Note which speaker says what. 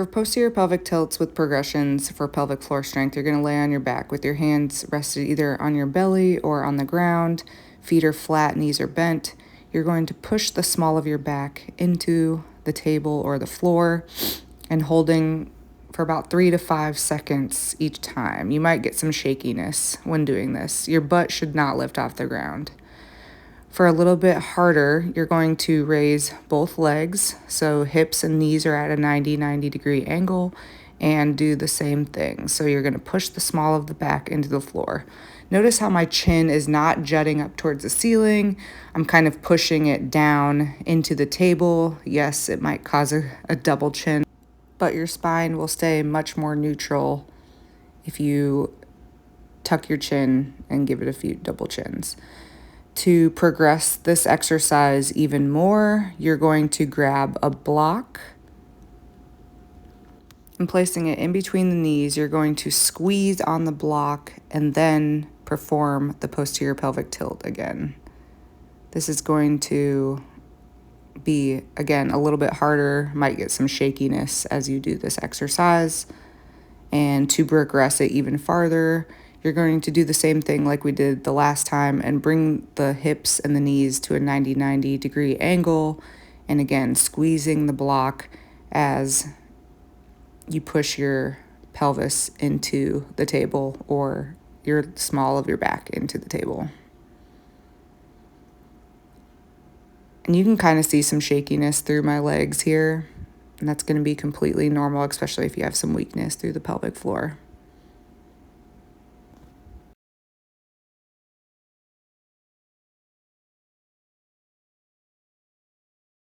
Speaker 1: For posterior pelvic tilts with progressions for pelvic floor strength, you're going to lay on your back with your hands rested either on your belly or on the ground. Feet are flat, knees are bent. You're going to push the small of your back into the table or the floor and holding for about 3 to 5 seconds each time. You might get some shakiness when doing this. Your butt should not lift off the ground. For a little bit harder, you're going to raise both legs, so hips and knees are at a 90 degree angle, and do the same thing. So you're going to push the small of the back into the floor. Notice how my chin is not jutting up towards the ceiling. I'm kind of pushing it down into the table. Yes, it might cause a double chin, but your spine will stay much more neutral if you tuck your chin and give it a few double chins. To progress this exercise even more, you're going to grab a block and placing it in between the knees, you're going to squeeze on the block and then perform the posterior pelvic tilt again. This is going to be, again, a little bit harder, might get some shakiness as you do this exercise. And to progress it even farther, you're going to do the same thing like we did the last time and bring the hips and the knees to a 90 degree angle. And again, squeezing the block as you push your pelvis into the table or your small of your back into the table. And you can kind of see some shakiness through my legs here. And that's going to be completely normal, especially if you have some weakness through the pelvic floor.